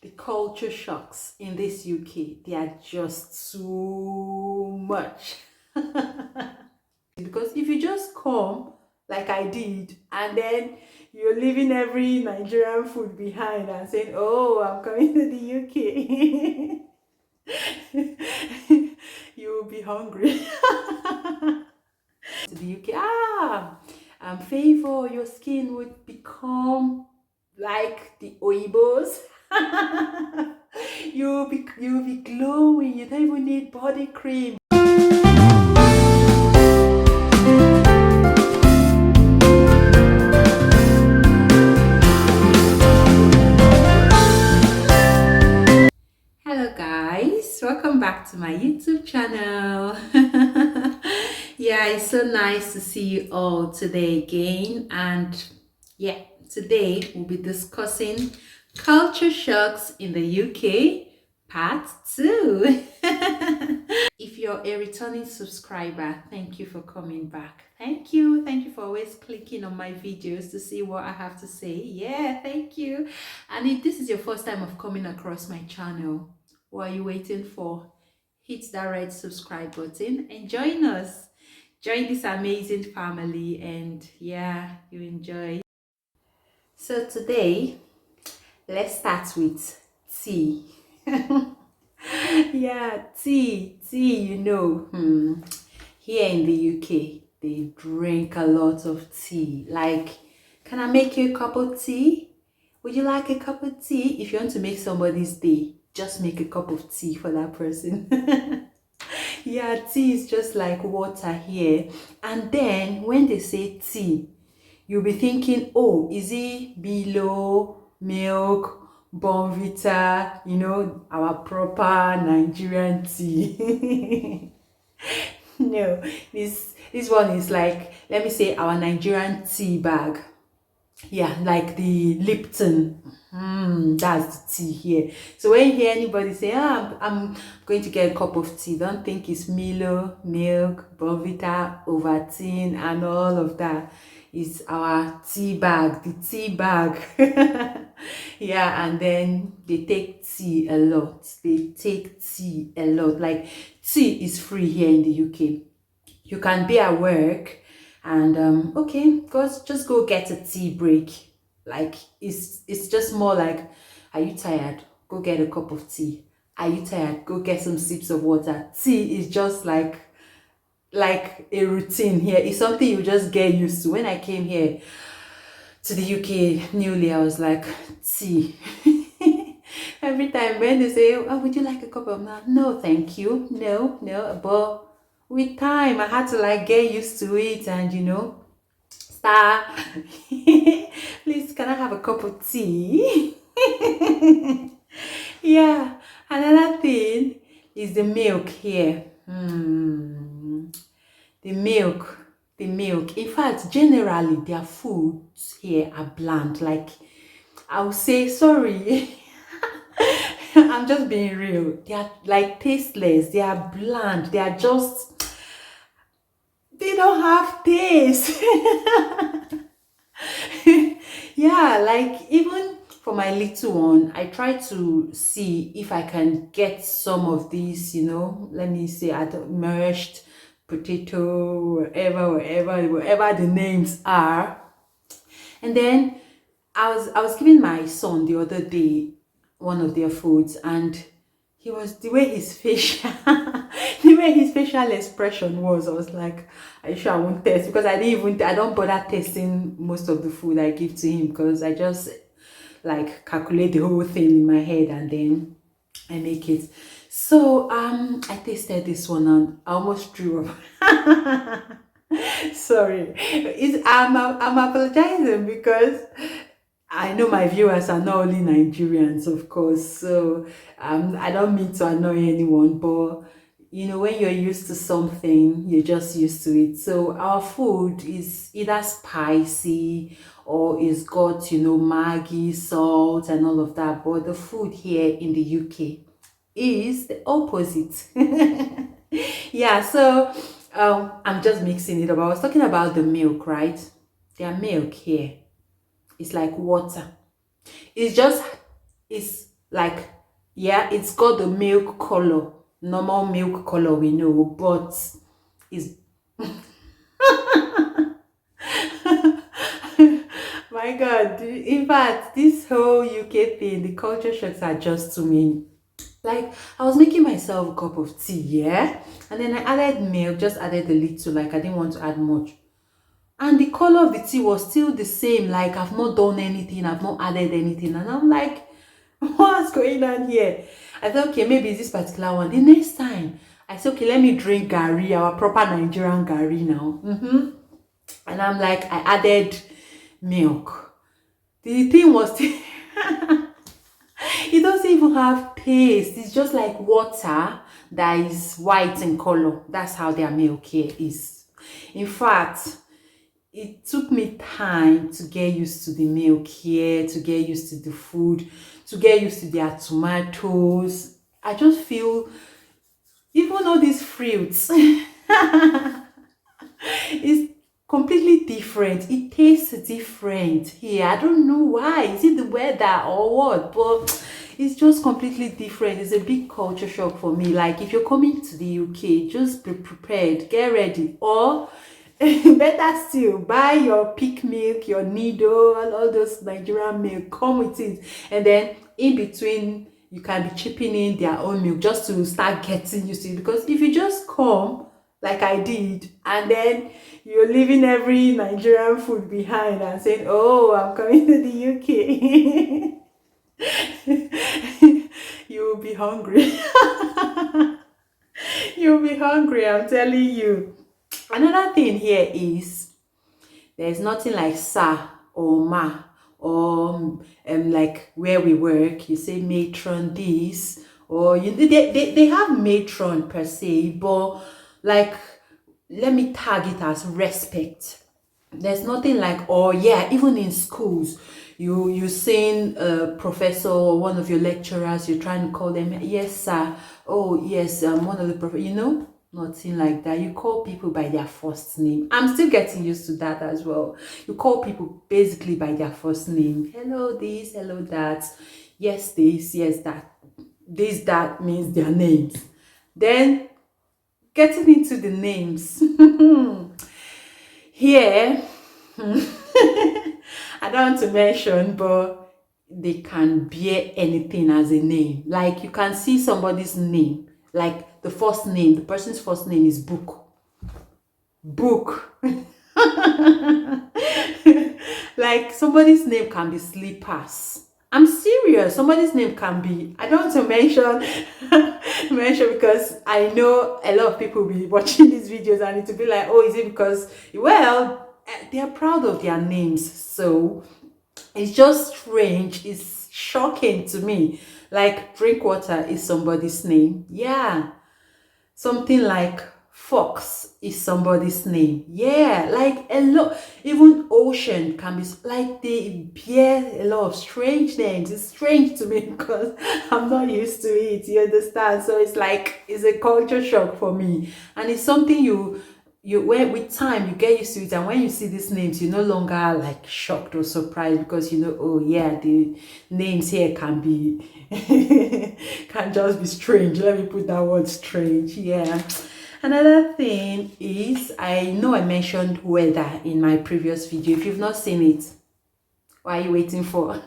The culture shocks in this UK, they are just too much. Because if you just come like I did, and then you're leaving every Nigerian food behind and saying, "Oh, I'm coming to the UK," you will be hungry. To the UK, Favor, your skin would become like the Oibos. You'll be glowing. You don't even need body cream. Hello guys, welcome back to my YouTube channel. Yeah, it's so nice to see you all today again, and yeah, today we'll be discussing culture shocks in the UK part 2. If you're a returning subscriber, thank you for coming back. Thank you for always clicking on my videos to see what I have to say. Yeah, thank you. And if this is your first time of coming across my channel, what are you waiting for? Hit that red subscribe button and join us. Join this amazing family, and yeah, you enjoy. So today, let's start with tea. Yeah, tea, here in the UK, they drink a lot of tea. Like, can I make you a cup of tea? Would you like a cup of tea? If you want to make somebody's day, just make a cup of tea for that person. Yeah, tea is just like water here. And then when they say tea, you'll be thinking, oh, is it below milk, Bonvita, our proper Nigerian tea? No, this one is like, let me say, our Nigerian tea bag. Yeah, like the Lipton. That's the tea here. So when you hear anybody say, I'm going to get a cup of tea, don't think it's Milo, milk, Bonvita, Ovaltine, and all of that. It's our tea bag, the tea bag. Yeah, and then they take tea a lot. They take tea a lot. Like, tea is free here in the UK. You can be at work and okay, just go get a tea break. Like, it's just more like, are you tired? Go get a cup of tea. Are you tired? Go get some sips of water. Tea is just like a routine here. It's something you just get used to. When I came here to the UK newly, I was like, tea. Every time when they say, oh, would you like a cup of milk? No, thank you. No. But with time, I had to like get used to it, and start. Please, can I have a cup of tea? Yeah. Another thing is the milk here. The milk. The milk. In fact, generally, their foods here are bland. Like, I would say, sorry. I'm just being real. They are like tasteless. They are bland. They are just, they don't have taste. Yeah, like even for my little one, I try to see if I can get some of these, let me say, mashed potato, wherever the names are. And then I was giving my son the other day one of their foods, and he was, the way his facial the way his facial expression was, I was like, are you sure I won't taste? Because I don't bother tasting most of the food I give to him, because I just like calculate the whole thing in my head and then I make it. So I tasted this one and I almost threw up. Sorry, I'm apologizing, because I know my viewers are not only Nigerians, of course, so I don't mean to annoy anyone, but when you're used to something, you're just used to it. So our food is either spicy or it's got, Maggi, salt, and all of that. But the food here in the UK is the opposite. Yeah, so I'm just mixing it up. I was talking about the milk, right? Their milk here, it's like water. It's just, it's Like, yeah, it's got the milk color, normal milk color we know, but it's my God. In fact, this whole UK thing, the culture shocks are just too many. Like, I was making myself a cup of tea, yeah, and then I added milk, just added a little, like I didn't want to add much, and the color of the tea was still the same. Like, I've not done anything, I've not added anything, and I'm like, what's going on here? I thought, okay, maybe it's this particular one. The next time I said, okay, let me drink gari, our proper Nigerian gari now. And I'm like, I added milk. The thing was still it doesn't even have taste. It's just like water that is white in color. That's how their milk here is. In fact, it took me time to get used to the milk here, to get used to the food, to get used to their tomatoes. I just feel, even all these fruits, it's completely different. It tastes different here. I don't know why. Is it the weather or what? But it's just completely different. It's a big culture shock for me. Like, if you're coming to the UK, just be prepared, get ready, or better still, buy your peak milk, your Nido, and all those Nigerian milk. Come with it, and then in between, you can be chipping in their own milk just to start getting used to it. Because if you just come like I did, and then you're leaving every Nigerian food behind and saying, "Oh, I'm coming to the UK," you will be hungry. You'll be hungry, I'm telling you. Another thing here is, there's nothing like sir or ma, or like where we work, you say matron this, or they have matron per se, but like, let me tag it as respect. There's nothing like, or yeah, even in schools, you saying a professor or one of your lecturers, you're trying to call them, yes sir, oh yes, one of the nothing like that. You call people by their first name. I'm still getting used to that as well. You call people basically by their first name. Hello this, hello that, yes this, yes that. This, that means their names. Then, getting into the names. Here, I don't want to mention, but they can bear anything as a name. Like, you can see somebody's name, like the first name, the person's first name is Book. Book. Like, somebody's name can be Slippers. I'm serious. Somebody's name can be, I don't want to mention because I know a lot of people will be watching these videos and it will be like, oh, is it because, well, they are proud of their names. So it's just strange. It's shocking to me. Like, drink water is somebody's name. Yeah. Something like Fox is somebody's name. Yeah, like a lot. Even Ocean can be, like, they bear a lot of strange names. It's strange to me because I'm not used to it. You understand? So it's like, it's a culture shock for me, and it's something when with time you get used to it, and when you see these names, you're no longer like shocked or surprised, because you know, oh yeah, the names here can be can just be strange. Let me put that word, strange. Yeah. Another thing is, I know I mentioned weather in my previous video. If you've not seen it, what are you waiting for?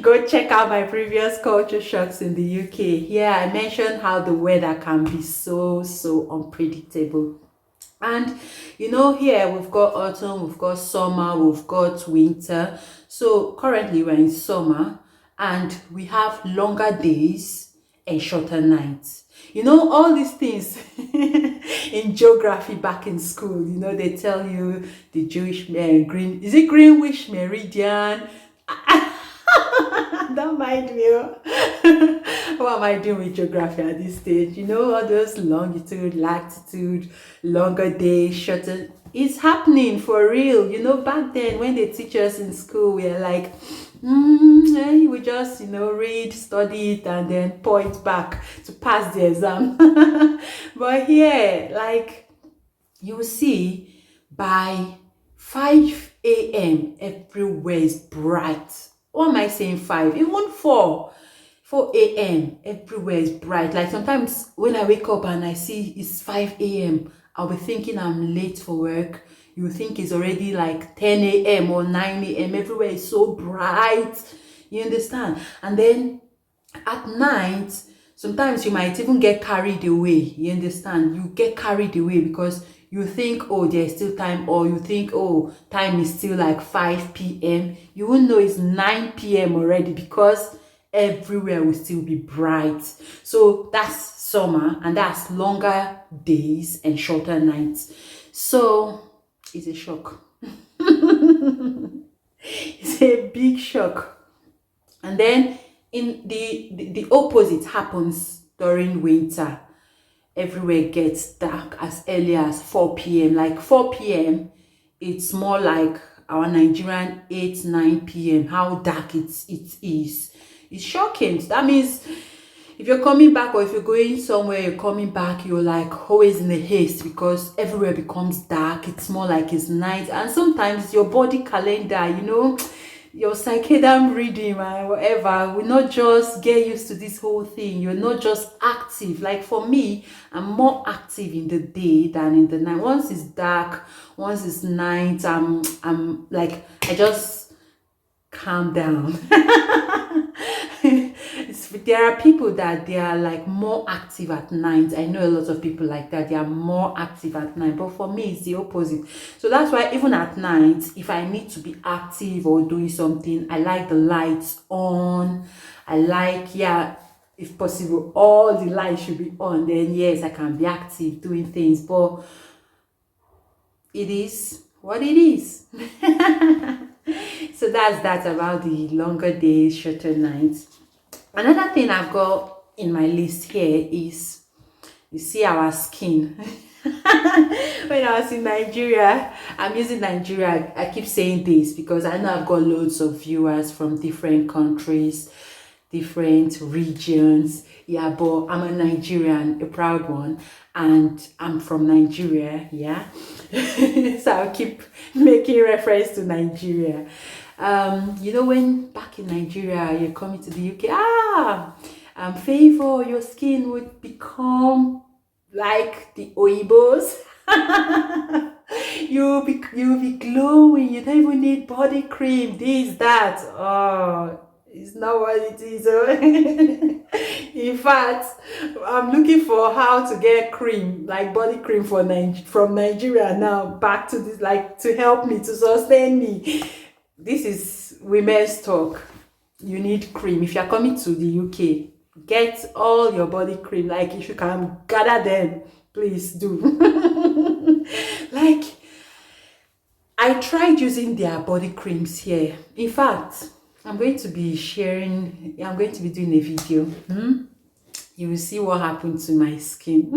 Go check out my previous culture shocks in the UK. Yeah, I mentioned how the weather can be so unpredictable. And here we've got autumn, we've got summer, we've got winter. So currently we're in summer, and we have longer days and shorter nights. All these things in geography back in school, they tell you the Jewish Greenwich Meridian. Don't mind me. What am I doing with geography at this stage? All those longitude, latitude, longer days, shorter. It's happening for real. Back then when they teach us in school, we are like, we just, read, study it, and then point back to pass the exam. But here, like, you will see by 5 a.m. everywhere is bright. what am I saying, 5, even 4 a.m. everywhere is bright. Like sometimes when I wake up and I see it's 5 a.m., I'll be thinking I'm late for work. You think it's already like 10 a.m. or 9 a.m. Everywhere is so bright. You understand? And then at night, sometimes you might even get carried away. You understand? You get carried away because you think, oh, there's still time, or you think, oh, time is still like 5 p.m. You won't know it's 9 p.m. already because everywhere will still be bright. So that's summer, and that's longer days and shorter nights. So it's a shock. It's a big shock. And then in the opposite happens during winter. Everywhere gets dark as early as 4 p.m. Like 4 p.m, it's more like our Nigerian 8 9 p.m. How dark it is. It's shocking. That means if you're coming back, or if you're going somewhere, you're coming back, you're like always in a haste because everywhere becomes dark. It's more like it's night. And sometimes your body calendar, your circadian rhythm and whatever will not just get used to this whole thing. You're not just active. Like for me, I'm more active in the day than in the night. Once it's dark, once it's night, I'm like, I just calm down. There are people that they are like more active at night. I know a lot of people like that. They are more active at night, but for me it's the opposite. So that's why even at night, if I need to be active or doing something, I like the lights on. I like, yeah, if possible all the lights should be on, then yes, I can be active doing things. But it is what it is. So that's that about the longer days, shorter nights. Another thing I've got in my list here is, you see, our skin. When I was in Nigeria, I'm using Nigeria, I keep saying this because I know I've got loads of viewers from different countries, different regions. Yeah, but I'm a Nigerian, a proud one, and I'm from Nigeria. Yeah. So I'll keep making reference to Nigeria. When back in Nigeria, you're coming to the UK, Favour, your skin would become like the Oibos. You'll be glowing. You don't even need body cream, this, that. Oh, it's not what it is. In fact, I'm looking for how to get cream, like body cream from Nigeria now back to this, like to help me, to sustain me. This is women's talk. You need cream. If you're coming to the UK, get all your body cream. Like if you can gather them, please do. Like, I tried using their body creams here. In fact, I'm going to be doing a video. You will see what happened to my skin.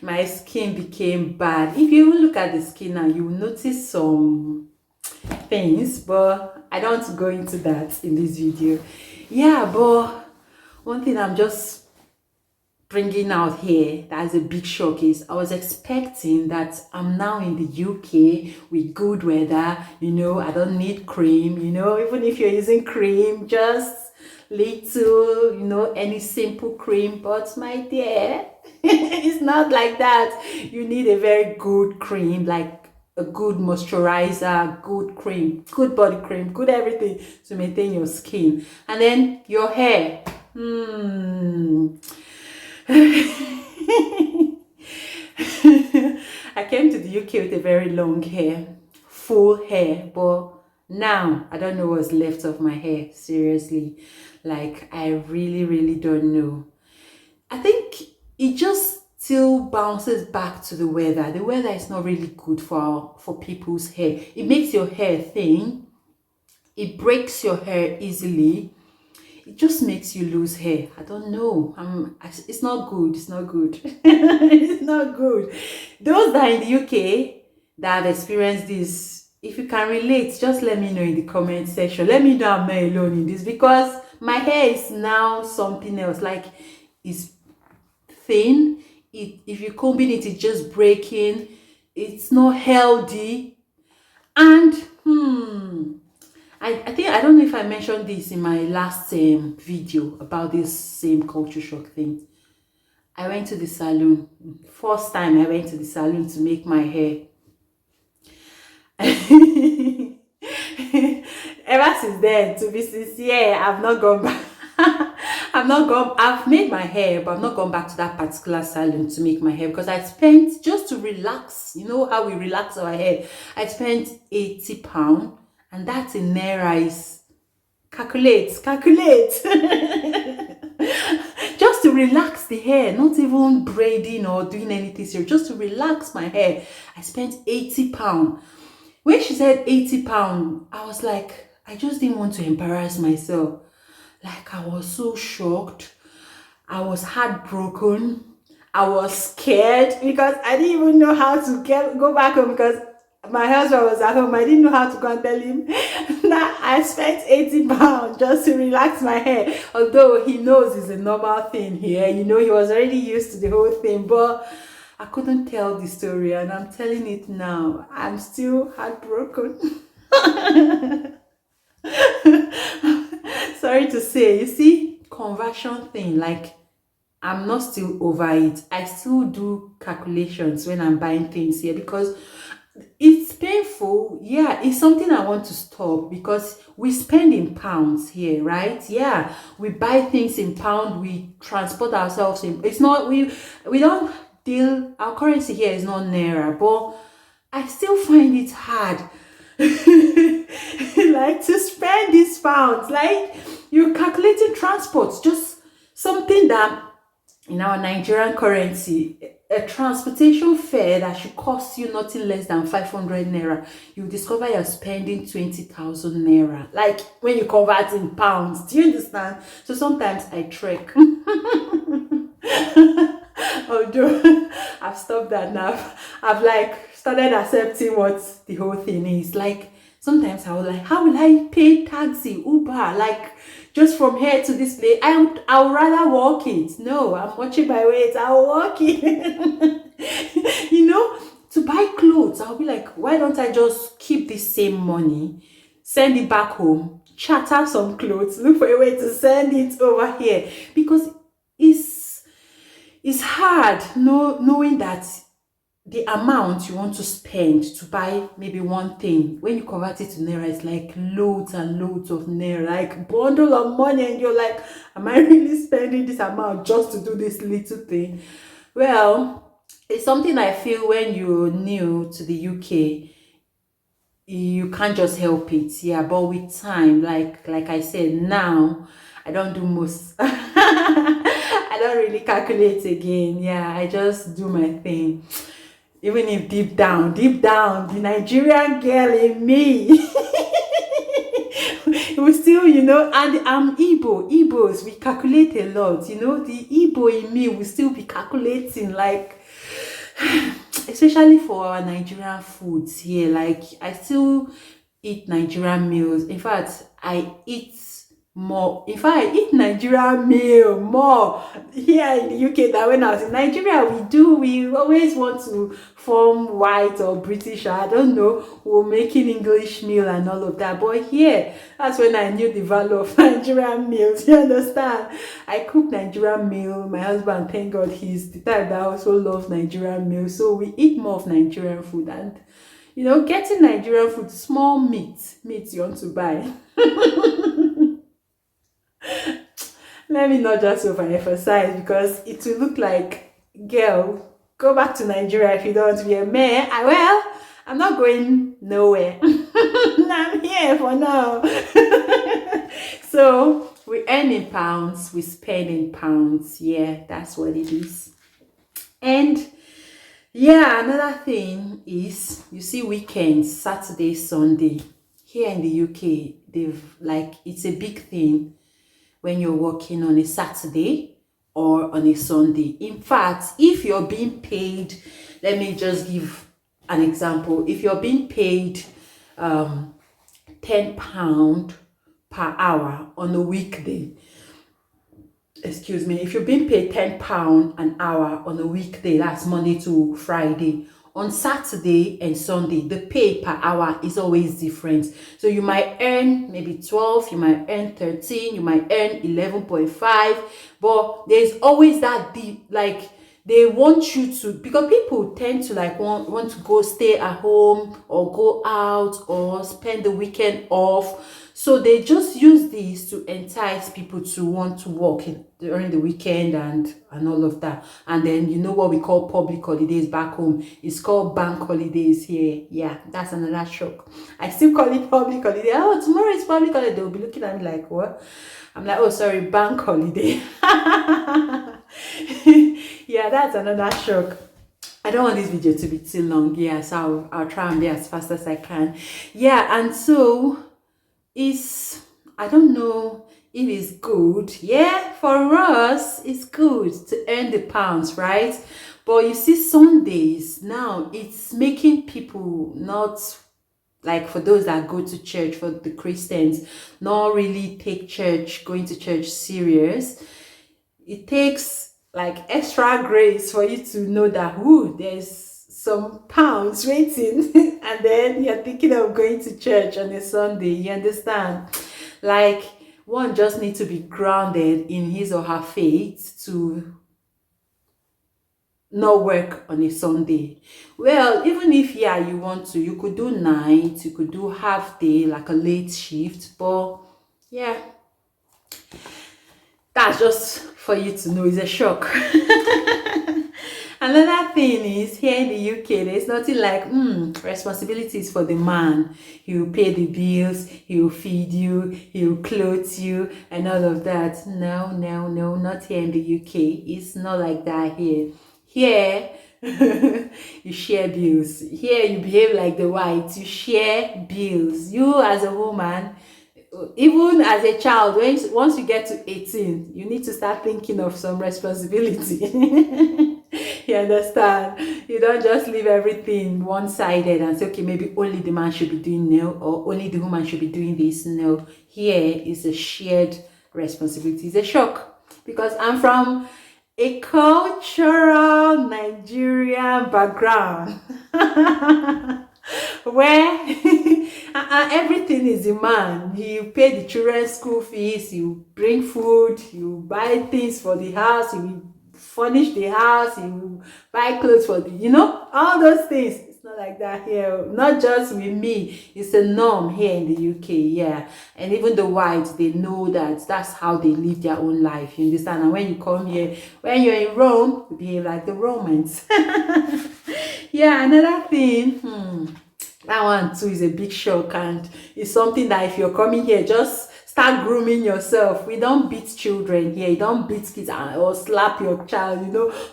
My skin became bad. If you even look at the skin now, you will notice some things, but I don't want to go into that in this video. Yeah, but one thing I'm just bringing out here that's a big shock is I was expecting that I'm now in the UK with good weather, I don't need cream, even if you're using cream, just little, any simple cream. But my dear, it's not like that. You need a very good cream, like a good moisturizer, good cream, good body cream, good everything to maintain your skin. And then your hair. I came to the UK with a very long hair, full hair, but now I don't know what's left of my hair. Seriously, like I really don't know. I think it just still bounces back to the weather. The weather is not really good for people's hair. It makes your hair thin. It breaks your hair easily. It just makes you lose hair. I don't know. It's not good. It's not good. It's not good. Those that are in the UK that have experienced this, if you can relate, just let me know in the comment section. Let me know I'm not alone in this, because my hair is now something else. Like, it's thin. If you comb it, it's just breaking. It's not healthy. And I think I don't know if I mentioned this in my last video about this same culture shock thing. I went to the salon. First time I went to the salon to make my hair. Ever since then, to be sincere, I've not gone back. I've made my hair, but I've not gone back to that particular salon to make my hair because I spent, just to relax, you know how we relax our hair, I spent £80, and that's in naira is, calculate. Just to relax the hair, not even braiding or doing anything serious, just to relax my hair. I spent £80. When she said £80, I was like, I just didn't want to embarrass myself. Like, I was so shocked. I was heartbroken. I was scared because I didn't even know how to go back home because my husband was at home. I didn't know how to go and tell him that I spent £80 just to relax my hair. Although he knows it's a normal thing here. You know, he was already used to the whole thing. But I couldn't tell the story, and I'm telling it now. I'm still heartbroken. Sorry to say, you see, conversion thing, like, I'm not still over it. I still do calculations when I'm buying things here because it's painful. Yeah, it's something I want to stop because we spend in pounds here, right? Yeah, we buy things in pound, we transport ourselves in, it's not, we don't deal, our currency here is not naira, but I still find it hard like to spend these pounds. Like, you're calculating transport, just something that in our Nigerian currency, a transportation fare that should cost you nothing less than 500 naira, you discover you're spending 20,000 naira. Like, when you convert in pounds, do you understand? So sometimes I trek. Although I've stopped that now. I've like started accepting what the whole thing is. Like, sometimes I was like, how will I pay taxi, Uber, like just from here to this place? I would rather walk it. No, I'm watching my weight. I'll walk it. You know, to buy clothes, I'll be like, why don't I just keep the same money, send it back home, charter some clothes, look for a way to send it over here? Because it's hard knowing that the amount you want to spend to buy maybe one thing, when you convert it to naira, it's like loads and loads of naira, like bundle of money, and you're like, am I really spending this amount just to do this little thing? Well, it's something I feel when you're new to the UK, you can't just help it. Yeah, but with time, like I said, now I don't do most. I don't really calculate again. Yeah, I just do my thing. Even if deep down, the Nigerian girl in me we still, you know, and I'm Igbos, we calculate a lot, you know, the Igbo in me will still be calculating, like, especially for our Nigerian foods here. Like, I still eat Nigerian meals. In fact, I eat more. In fact, I eat Nigerian meal more here in the UK than when I was in Nigeria. We always want to form white or British, I don't know, we're making English meal and all of that. But here, that's when I knew the value of Nigerian meals. You understand? I cook Nigerian meal. My husband, thank God, he's the type that also loves Nigerian meal. So we eat more of Nigerian food. And, you know, getting Nigerian food, small meat you want to buy. Let me not just overemphasize, because it will look like, girl, go back to Nigeria if you don't want to be a man. Well, I'm not going nowhere. I'm here for now. So we earn in pounds, we spend in pounds. Yeah, that's what it is. And yeah, another thing is, you see, weekends, Saturday, Sunday, here in the UK, they've, like, it's a big thing when you're working on a Saturday or on a Sunday. In fact, if you're being paid, let me just give an example. If you're being paid £10 per hour on a weekday, excuse me, if you're being paid £10 an hour on a weekday, that's Monday to Friday, on Saturday and Sunday, the pay per hour is always different. So you might earn maybe 12, you might earn 13, you might earn 11.5, but there's always that deep, like, they want you to, because people tend to like want to go stay at home or go out or spend the weekend off. So they just use this to entice people to want to work during the weekend and all of that. And then you know what we call public holidays back home. It's called bank holidays here. Yeah, that's another shock. I still call it public holiday. Oh, tomorrow is public holiday. They'll be looking at me like, what? I'm like, oh, sorry, bank holiday. Yeah, that's another shock. I don't want this video to be too long. Yeah, so I'll try and be as fast as I can. Yeah, and so I don't know if it's good. Yeah, for us it's good to earn the pounds, right? But you see, Sundays now, it's making people not, like, for those that go to church, for the Christians, not really take going to church serious. It takes like extra grace for you to know that, ooh, there's some pounds waiting, and then you're thinking of going to church on a Sunday. You understand? Like, one just needs to be grounded in his or her faith to not work on a Sunday. Well, even if, yeah, you want to, you could do night, you could do half day, like a late shift, but yeah, that's just for you to know. It's a shock. Another thing is, here in the UK, there's nothing like responsibilities for the man. He will pay the bills, he will feed you, he will clothe you, and all of that. No, no, no, not here in the UK. It's not like that here. Here, you share bills. Here, you behave like the whites. You share bills. You, as a woman, even as a child, once you get to 18, you need to start thinking of some responsibility. You understand? You don't just leave everything one-sided and say, okay, maybe only the man should be doing now, or only the woman should be doing this. No, here is a shared responsibility. It's a shock, because I'm from a cultural Nigerian background where everything is the man. You pay the children's school fees, you bring food, you buy things for the house, you furnish the house, you buy clothes for all those things. It's not like that here. Not just with me, it's a norm here in the UK. Yeah, and even the whites, they know that that's how they live their own life. You understand? And when you come here, when you're in Rome, you behave like the Romans. Yeah, another thing, that one too is a big shock, and it's something that if you're coming here, just start grooming yourself. We don't beat children here. You don't beat kids or slap your child.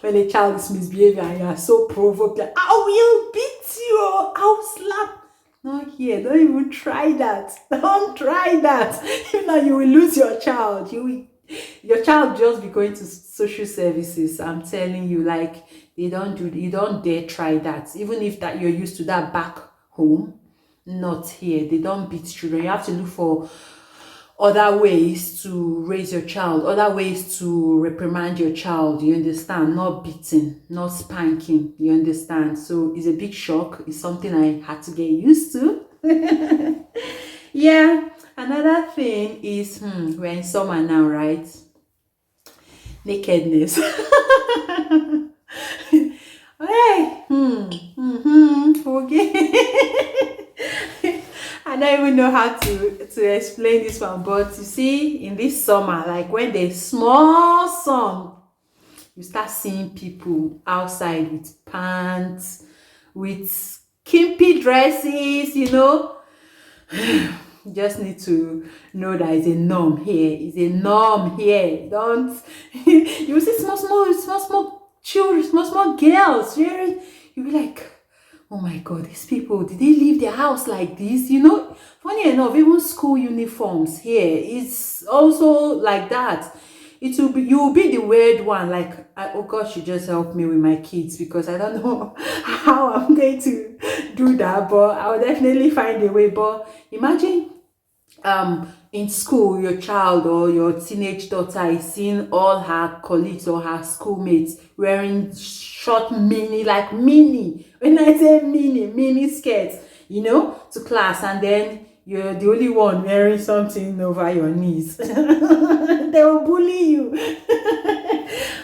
When a child is misbehaving and you are so provoked, like, I will beat you, I'll slap. Not here. Don't even try that. Don't try that. You will lose your child. Your child just be going to social services. I'm telling you, like, you don't dare try that. Even if that you're used to that back home, not here. They don't beat children. You have to look for other ways to raise your child, other ways to reprimand your child. You understand? Not beating, not spanking. You understand? So it's a big shock. It's something I had to get used to. Yeah. Another thing is, we're in summer now, right? Nakedness. Hey. Okay. I don't even know how to explain this one, but you see, in this summer, like when there's small sun, you start seeing people outside with pants, with skimpy dresses. You just need to know that it's a norm here. It's a norm here. Don't you see small children, small girls? You'll be like, oh my God, these people, did they leave their house like this? Funny enough, even school uniforms here is also like that. You will be the weird one, like, oh God, you just help me with my kids, because I don't know how I'm going to do that, but I'll definitely find a way. But imagine in school, your child or your teenage daughter is seeing all her colleagues or her schoolmates wearing short mini, When I say mini skirts, to class, and then you're the only one wearing something over your knees. They will bully you.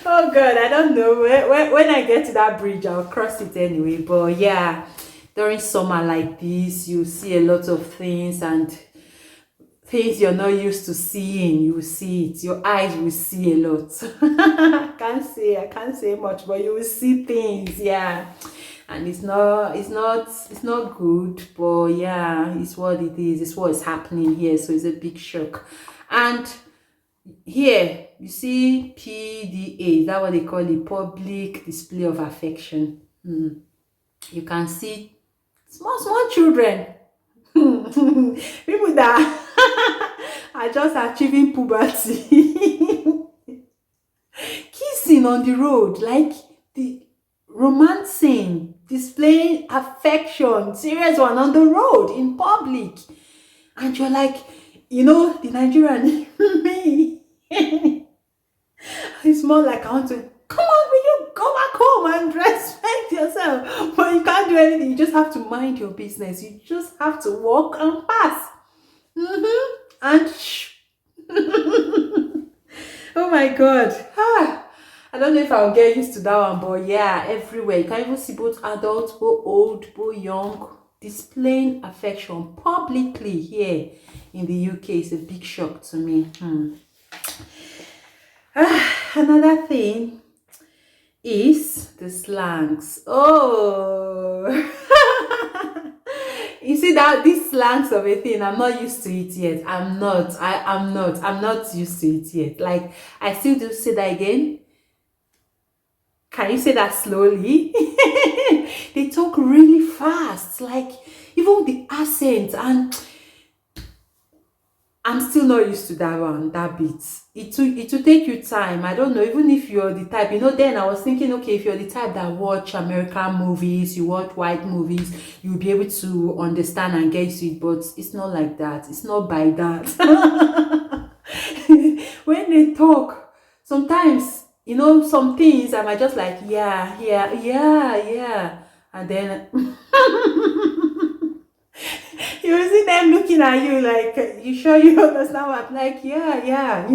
Oh God, I don't know. When I get to that bridge, I'll cross it anyway. But yeah, during summer like this, you see a lot of things, and things you're not used to seeing, you will see it. Your eyes will see a lot. I can't say much, but you will see things, yeah. And it's not good, but yeah, it's what it is. It's what is happening here. So it's a big shock. And here you see PDA, is that what they call it? Public display of affection. You can see small children. People that are just achieving puberty. Kissing on the road, like the romancing, displaying affection, serious one on the road in public. And you're like, the Nigerian me. It's more like, I want to, come on, will you go back home and respect yourself? But you can't do anything. You just have to mind your business. You just have to walk and pass. And oh my God. I don't know if I'll get used to that one, but yeah, everywhere. You can even see both adults, both old, both young, displaying affection publicly here in the UK. Is a big shock to me. Another thing is the slangs. Oh, you see that these slangs of a thing, I'm not used to it yet. I'm not used to it yet. Like, I still do say that again. Can you say that slowly? They talk really fast, like even the accent, and I'm still not used to that one, that bit. It will take you time. I don't know, even if you're the type, then I was thinking, okay, if you're the type that watch American movies, you watch white movies, you'll be able to understand and get to it, but it's not like that. It's not by that. When they talk, sometimes, some things I might just like, yeah. And then you see them looking at you like, you sure you understand what I'm like? Yeah.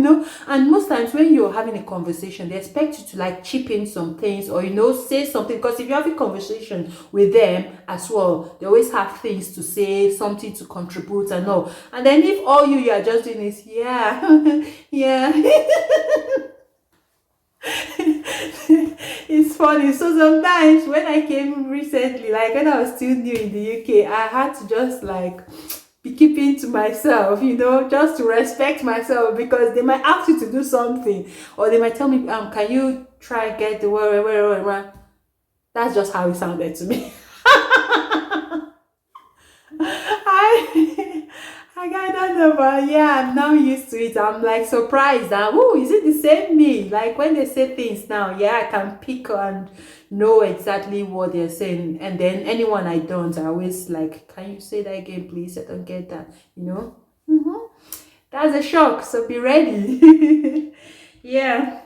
And most times when you're having a conversation, they expect you to like chip in some things, or say something, because if you have a conversation with them as well, they always have things to say, something to contribute and all. And then if all you are just doing is yeah. It's funny. So sometimes when I came recently, like when I was still new in the UK, I had to just like be keeping to myself, just to respect myself, because they might ask you to do something, or they might tell me, can you try get the where. That's just how it sounded to me. I don't know, but yeah, I'm now used to it. I'm like surprised that, oh, is it the same me? Like when they say things now, yeah, I can pick and know exactly what they're saying. And then anyone I don't, I always like, can you say that again, please? I don't get that, That's a shock, so be ready. Yeah.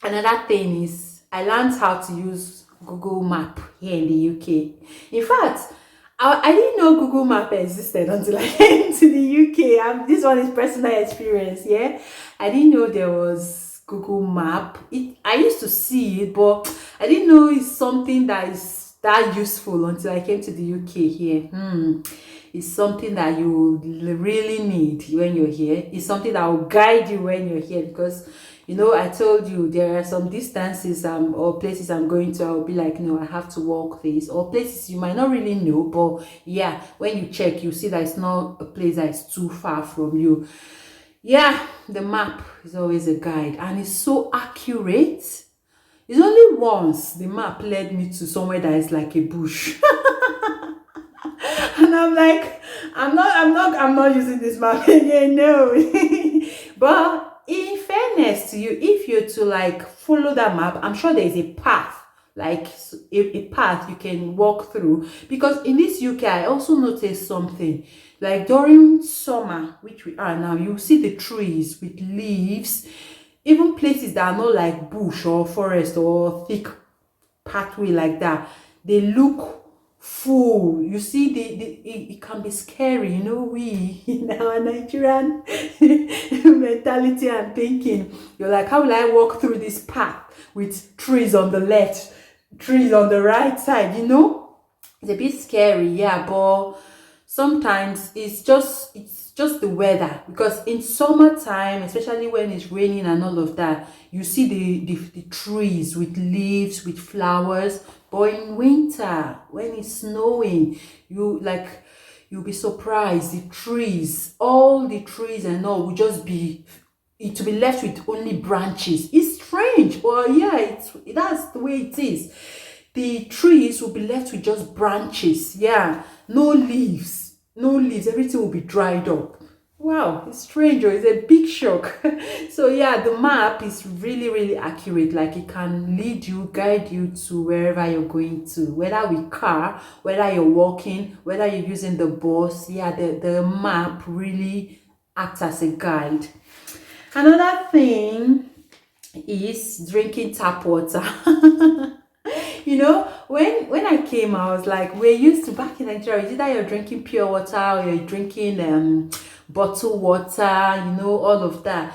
Another thing is, I learned how to use Google Map here in the UK. In fact, I didn't know Google Map existed until I came to the UK. This one is personal experience, yeah. I didn't know there was Google Map. I used to see it, but I didn't know it's something that is that useful until I came to the UK here. It's something that you really need when you're here. It's something that will guide you when you're here, because I told you there are some distances or places I'm going to, I'll be like, no, I have to walk this, or places you might not really know, but yeah, when you check, you see that it's not a place that is too far from you. Yeah, the map is always a guide, and it's so accurate. It's only once the map led me to somewhere that is like a bush. And I'm like, I'm not using this map again, no. But in fairness to you, if you're to like follow that map, I'm sure there's a path, like a path you can walk through. Because in this UK, I also noticed something, like during summer, which we are now, you see the trees with leaves, even places that are not like bush or forest or thick pathway like that, they look full. You see, it can be scary, you know. We in our Nigerian mentality and thinking, you're like, how will I walk through this path with trees on the left, trees on the right side, you know? It's a bit scary, yeah, but sometimes it's just the weather, because in summertime, especially when it's raining and all of that, you see the trees with leaves, with flowers. But in winter, when it's snowing, you'll be surprised. The trees, all the trees and all, will just be, it will be left with only branches. It's strange, but yeah, that's the way it is. The trees will be left with just branches, yeah, no leaves, no leaves, everything will be dried up. Wow, it's strange, or it's a big shock. So yeah, the map is really, really accurate. Like, it can lead you, guide you to wherever you're going to, whether with car, whether you're walking, whether you're using the bus. Yeah, the map really acts as a guide. Another thing is drinking tap water. You know, when I came, I was like, we're used to, back in Nigeria, it's either you're drinking pure water or you're drinking bottled water, you know, all of that.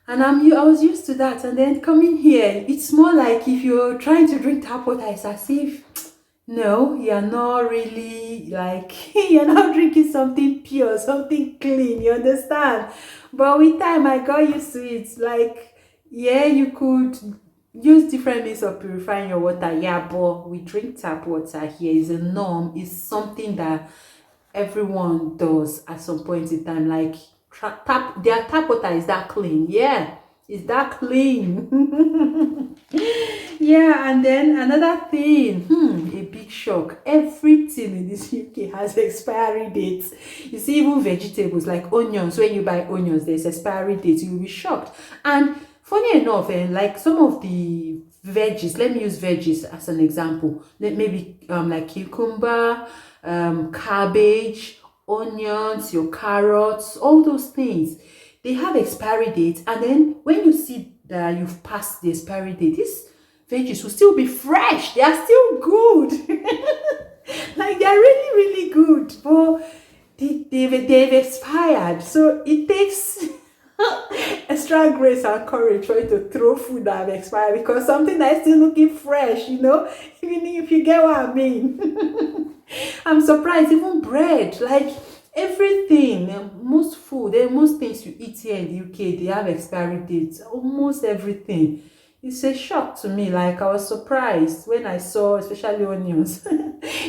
And I was used to that. And then coming here, it's more like, if you're trying to drink tap water, it's as if, no, you're not really, like, you're not drinking something pure, something clean, you understand? But with time, I got used to it. Like, yeah, you could use different means of purifying your water, yeah, but we drink tap water here. Is a norm. It's something that everyone does at some point in time. Like, their tap water is that clean. Yeah, is that clean? Yeah. And then another thing, a big shock, everything in this UK has expiry dates. You see, even vegetables like onions, when you buy onions, there's expiry dates. You'll be shocked. And funny enough, like some of the veggies, let me use veggies as an example, maybe like cucumber, cabbage, onions, your carrots, all those things, they have expiry dates. And then when you see that you've passed the expiry date, these veggies will still be fresh. They are still good. Like, they're really, really good, but they've expired. So it takes extra grace and courage for you to throw food that have expired, because something that is still looking fresh, you know, even if you get what I mean. I'm surprised, even bread, like everything, most food, most things you eat here in the UK, they have expiry dates. Almost everything. It's a shock to me. Like, I was surprised when I saw, especially onions.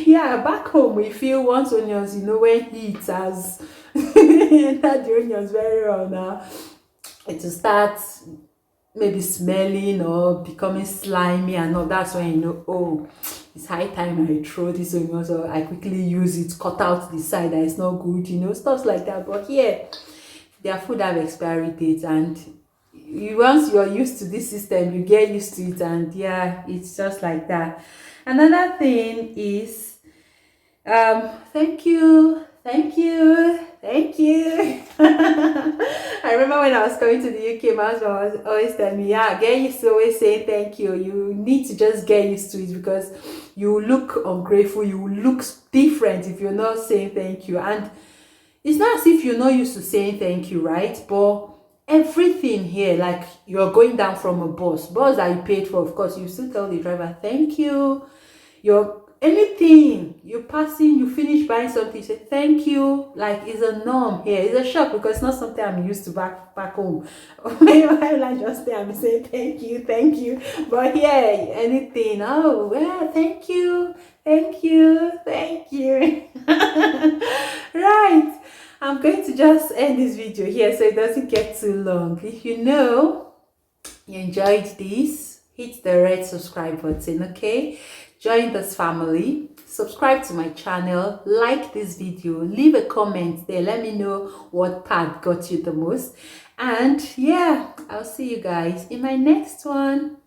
Yeah, back home we feel once onions, you know, when heat has entered the onions very well now, it will start maybe smelling or becoming slimy and all. That's when you know, oh, it's high time I throw this onions, or I quickly use it, cut out the side that is not good, you know, stuff like that. But here, their food have expiry dates, and once you're used to this system, you get used to it, and yeah, it's just like that. Another thing is, thank you, thank you, thank you. I remember when I was coming to the UK, my husband was always telling me, yeah, get used to always saying thank you. You need to just get used to it, because you look ungrateful, you look different if you're not saying thank you. And it's not as if you're not used to saying thank you, right? But everything here, like, you're going down from a bus that you paid for, of course, you still tell the driver thank you. Anything you're passing, you finish buying something, say thank you. Like, it's a norm here. It's a shock, because it's not something I'm used to back home. While I just stay, I'm saying thank you, thank you. But here, anything, oh yeah, thank you, thank you, thank you. Right, I'm going to just end this video here so it doesn't get too long. If you know you enjoyed this, hit the red subscribe button, okay? Join this family, subscribe to my channel, like this video, leave a comment there, let me know what part got you the most. And yeah, I'll see you guys in my next one.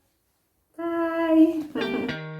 Bye.